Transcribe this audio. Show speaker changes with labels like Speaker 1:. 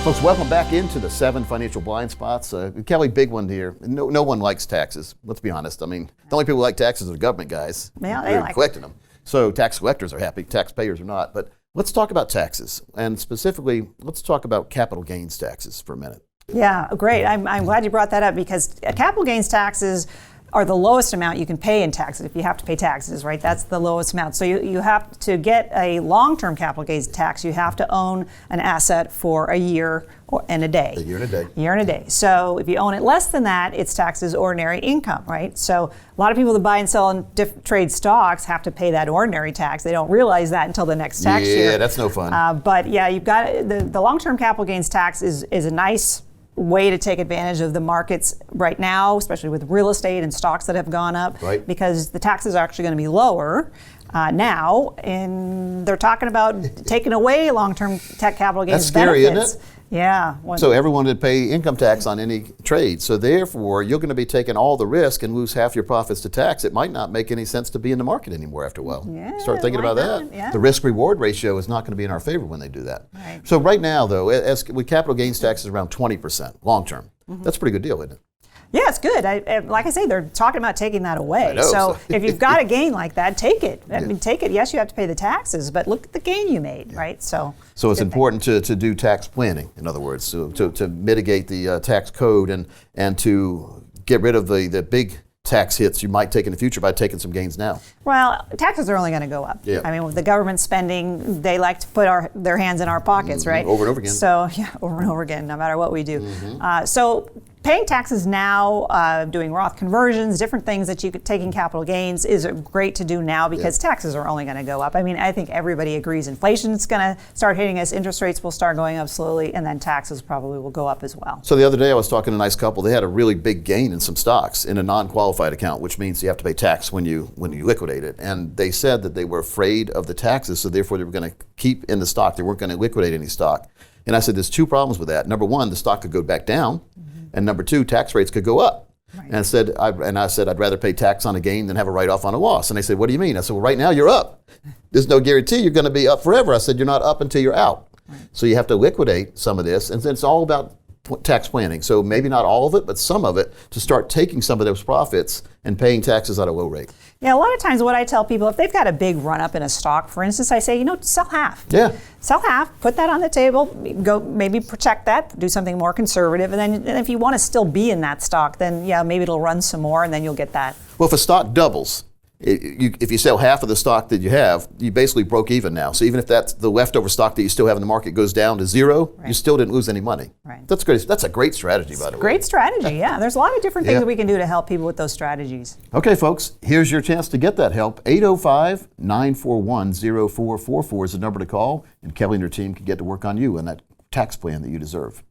Speaker 1: Folks, welcome back into the 7 Financial Blind Spots. Kelley, big one here. No one likes taxes. Let's be honest. I mean, the only people who like taxes are the government guys.
Speaker 2: Yeah,
Speaker 1: they're collecting them. So tax collectors are happy, taxpayers are not. But let's talk about taxes, and specifically, let's talk about capital gains taxes for a minute.
Speaker 2: Yeah, great. I'm glad you brought that up, because capital gains taxes are the lowest amount you can pay in taxes if you have to pay taxes, right? That's the lowest amount. So you have to get a long-term capital gains tax. You have to own an asset for a year and a day.
Speaker 1: A year and a day.
Speaker 2: Year and a day. So if you own it less than that, it's taxed as ordinary income, right? So a lot of people that buy and sell and trade stocks have to pay that ordinary tax. They don't realize that until the next tax year.
Speaker 1: Yeah, that's no fun.
Speaker 2: But yeah, you've got the long-term capital gains tax is a nice way to take advantage of the markets right now, especially with real estate and stocks that have gone up,
Speaker 1: right,
Speaker 2: because the taxes are actually going to be lower now, and they're talking about taking away long-term capital gains benefits.
Speaker 1: That's scary, isn't it?
Speaker 2: Yeah.
Speaker 1: So everyone would pay income tax on any trade. So therefore, you're going to be taking all the risk and lose half your profits to tax. It might not make any sense to be in the market anymore after a while.
Speaker 2: Yeah,
Speaker 1: start thinking about that.
Speaker 2: Yeah.
Speaker 1: The risk-reward ratio is not going to be in our favor when they do that.
Speaker 2: Right.
Speaker 1: So right now, though, with capital gains taxes around 20% long-term.
Speaker 2: Mm-hmm.
Speaker 1: That's a pretty good deal, isn't it?
Speaker 2: Yeah, it's good. Like I say, they're talking about taking that away.
Speaker 1: I know,
Speaker 2: so if you've got a gain like that, take it. I mean, take it. Yes, you have to pay the taxes, but look at the gain you made, right? So
Speaker 1: it's important to do tax planning, in other words, to mitigate the tax code and to get rid of the big tax hits you might take in the future by taking some gains now.
Speaker 2: Well, taxes are only going to go up.
Speaker 1: Yeah.
Speaker 2: I mean, with the government spending, they like to put their hands in our pockets, right?
Speaker 1: Over and over again.
Speaker 2: So, yeah, over and over again, no matter what we do. So paying taxes now, doing Roth conversions, different things that you could take in capital gains is great to do now, because taxes are only going to go up. I mean, I think everybody agrees inflation is going to start hitting us, interest rates will start going up slowly, and then taxes probably will go up as well.
Speaker 1: So the other day I was talking to a nice couple. They had a really big gain in some stocks in a non-qualified account, which means you have to pay tax when you liquidate it. And they said that they were afraid of the taxes, so therefore they were going to keep in the stock. They weren't going to liquidate any stock. And I said, there's 2 problems with that. Number 1, the stock could go back down. And number 2, tax rates could go up. Right. And I said, I'd rather pay tax on a gain than have a write-off on a loss. And they said, what do you mean? I said, well, right now you're up. There's no guarantee you're going to be up forever. I said, you're not up until you're out. Right. So you have to liquidate some of this. And it's all about tax planning. So maybe not all of it, but some of it, to start taking some of those profits and paying taxes at a low rate.
Speaker 2: Yeah, a lot of times what I tell people, if they've got a big run up in a stock, for instance, I say, sell half.
Speaker 1: Yeah.
Speaker 2: Sell half, put that on the table, go maybe protect that, do something more conservative, and then if you want to still be in that stock, then yeah, maybe it'll run some more, and then you'll get that.
Speaker 1: Well, if a stock doubles, if you sell half of the stock that you have, you basically broke even now. So even if that's the leftover stock that you still have in the market goes down to 0, you still didn't lose any money.
Speaker 2: Right.
Speaker 1: That's great. That's a great strategy, by the way.
Speaker 2: Great strategy, yeah. There's a lot of different things that we can do to help people with those strategies.
Speaker 1: Okay, folks, here's your chance to get that help. 805-941-0444 is the number to call, and Kelley and her team can get to work on you and that tax plan that you deserve.